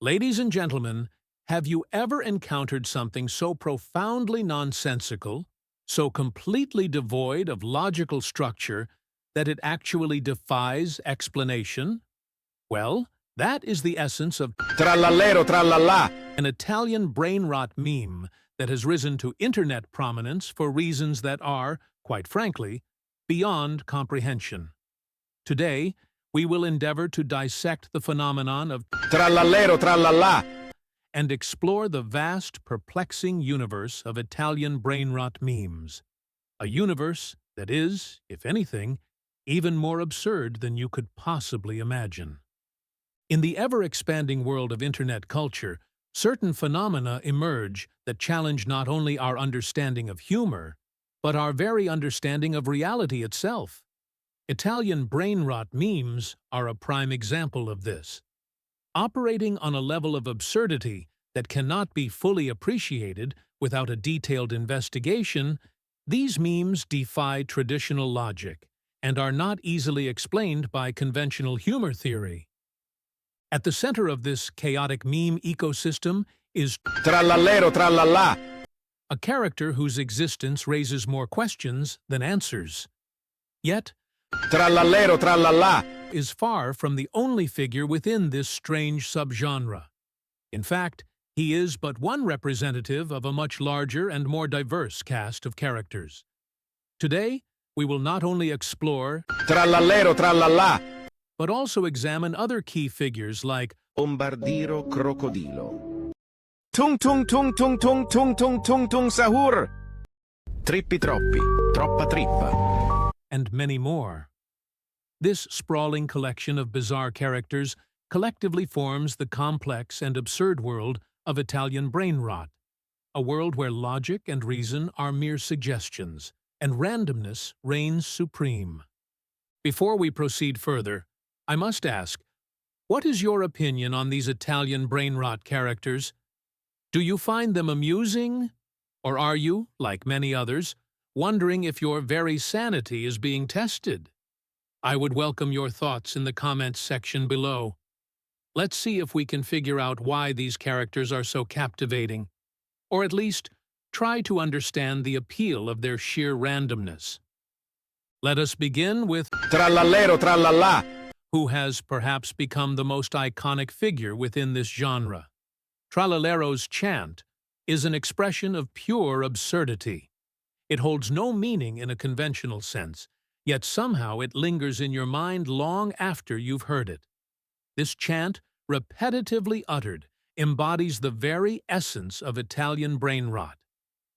Ladies and gentlemen, have you ever encountered something so profoundly nonsensical, so completely devoid of logical structure that it actually defies explanation? Well, that is the essence of Tralalero Tralala. an Italian brainrot meme that has risen to internet prominence for reasons that are, quite frankly, beyond comprehension. Today, we will endeavor to dissect the phenomenon of Tralalero Tralala. and explore the vast, perplexing universe of Italian brainrot memes. A universe that is, if anything, even more absurd than you could possibly imagine. In the ever-expanding world of internet culture, certain phenomena emerge that challenge not only our understanding of humor, but our very understanding of reality itself. Italian brainrot memes are a prime example of this. Operating on a level of absurdity that cannot be fully appreciated without a detailed investigation, these memes defy traditional logic and are not easily explained by conventional humor theory. At the center of this chaotic meme ecosystem is Tralalero Tralala. a character whose existence raises more questions than answers. Yet, Tralalero Tralala. is far from the only figure within this strange subgenre. In fact, he is but one representative of a much larger and more diverse cast of characters. Today, we will not only explore, Tralalero Tralala. but also examine other key figures like Bombardiro Crocodilo. Tung Tung Tung Tung Tung Tung Tung Tung Tung Sahur. Trippi Troppi. Troppa trippa. and many more. This sprawling collection of bizarre characters collectively forms the complex and absurd world of Italian brainrot, a world where logic and reason are mere suggestions, and randomness reigns supreme. Before we proceed further, I must ask, what is your opinion on these Italian brainrot characters? Do you find them amusing? Or are you, like many others, wondering if your very sanity is being tested? I would welcome your thoughts in the comments section below. Let's see if we can figure out why these characters are so captivating, or at least try to understand the appeal of their sheer randomness. Let us begin with Tralalero Tralala. who has perhaps become the most iconic figure within this genre. Tralalero's chant is an expression of pure absurdity. It holds no meaning in a conventional sense, yet somehow it lingers in your mind long after you've heard it. This chant, repetitively uttered, embodies the very essence of Italian brainrot.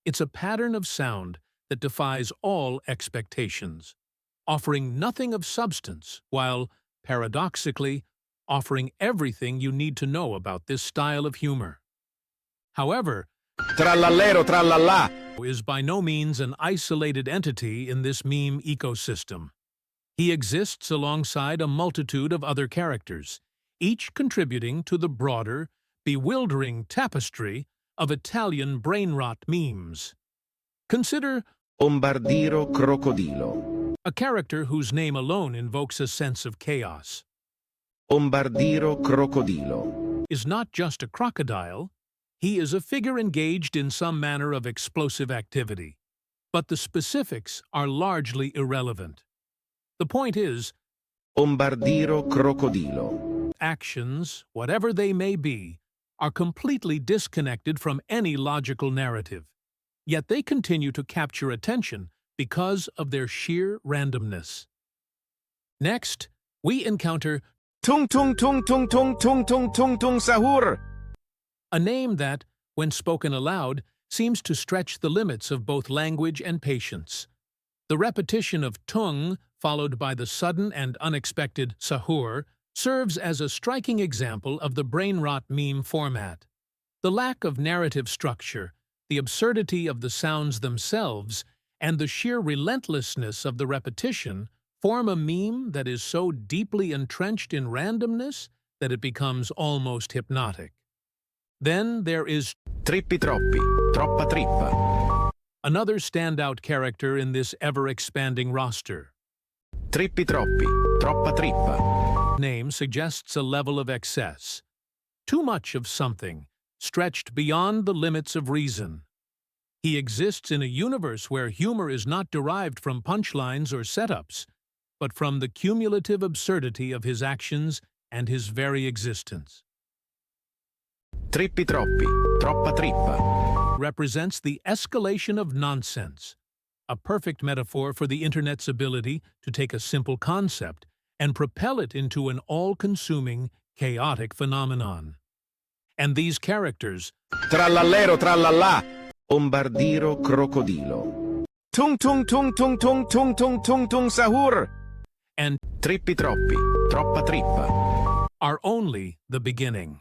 It's a pattern of sound that defies all expectations, offering nothing of substance while, paradoxically, offering everything you need to know about this style of humor. However, Tralalero Tralala. is by no means an isolated entity in this meme ecosystem. He exists alongside a multitude of other characters, each contributing to the broader, bewildering tapestry of Italian brainrot memes. Consider Bombardiro Crocodilo. a character whose name alone invokes a sense of chaos. Bombardiro Crocodilo. Is not just a crocodile, he is a figure engaged in some manner of explosive activity, but the specifics are largely irrelevant. The point is, Bombardiro Crocodilo. actions, whatever they may be, are completely disconnected from any logical narrative, yet they continue to capture attention because of their sheer randomness. Next, we encounter Tung Tung Tung Tung Tung Tung Tung Tung Tung Sahur. a name that, when spoken aloud, seems to stretch the limits of both language and patience. The repetition of tung, followed by the sudden and unexpected sahur, serves as a striking example of the brainrot meme format. The lack of narrative structure, the absurdity of the sounds themselves, and the sheer relentlessness of the repetition form a meme that is so deeply entrenched in randomness that it becomes almost hypnotic. Then there is Trippi Troppi. Troppa trippa. another standout character in this ever-expanding roster. Trippi Troppi. Troppa trippa. Name suggests a level of excess. too much of something, stretched beyond the limits of reason. He exists in a universe where humor is not derived from punchlines or setups, but from the cumulative absurdity of his actions and his very existence. Trippi Troppi, troppa trippa. Represents the escalation of nonsense, a perfect metaphor for the Internet's ability to take a simple concept and propel it into an all-consuming, chaotic phenomenon. And these characters, Tralalero Tralala. Bombardiro Crocodilo. Tung Tung Tung Tung Tung Tung Tung Tung Tung Sahur. and Trippi Troppi, troppa trippa. are only the beginning.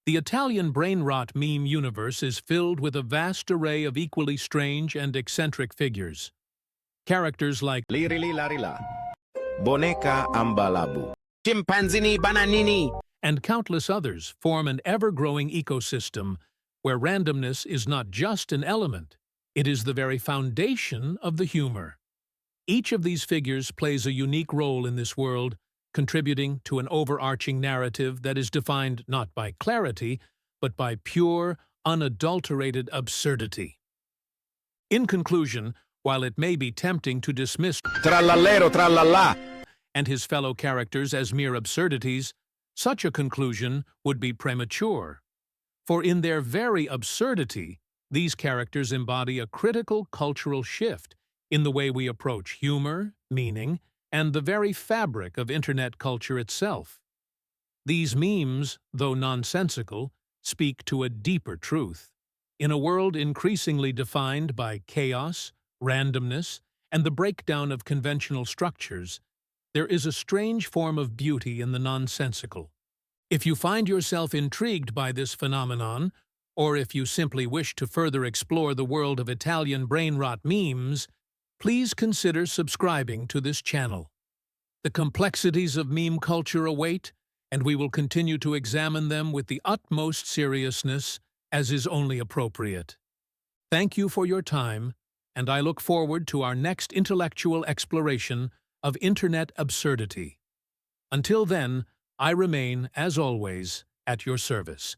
The Italian Brainrot meme universe is filled with a vast array of equally strange and eccentric figures. Characters like Lirili larila. Boneca ambalabu. Chimpanzini bananini. and countless others form an ever-growing ecosystem where randomness is not just an element, it is the very foundation of the humor. Each of these figures plays a unique role in this world, contributing to an overarching narrative that is defined not by clarity, but by pure, unadulterated absurdity. In conclusion, while it may be tempting to dismiss Tralalero Tralala. and his fellow characters as mere absurdities, such a conclusion would be premature. For in their very absurdity, these characters embody a critical cultural shift in the way we approach humor, meaning, and the very fabric of Internet culture itself. These memes, though nonsensical, speak to a deeper truth. In a world increasingly defined by chaos, randomness, and the breakdown of conventional structures, there is a strange form of beauty in the nonsensical. If you find yourself intrigued by this phenomenon, or if you simply wish to further explore the world of Italian brainrot memes, please consider subscribing to this channel. The complexities of meme culture await, and we will continue to examine them with the utmost seriousness, as is only appropriate. Thank you for your time, and I look forward to our next intellectual exploration of Internet absurdity. Until then, I remain, as always, at your service.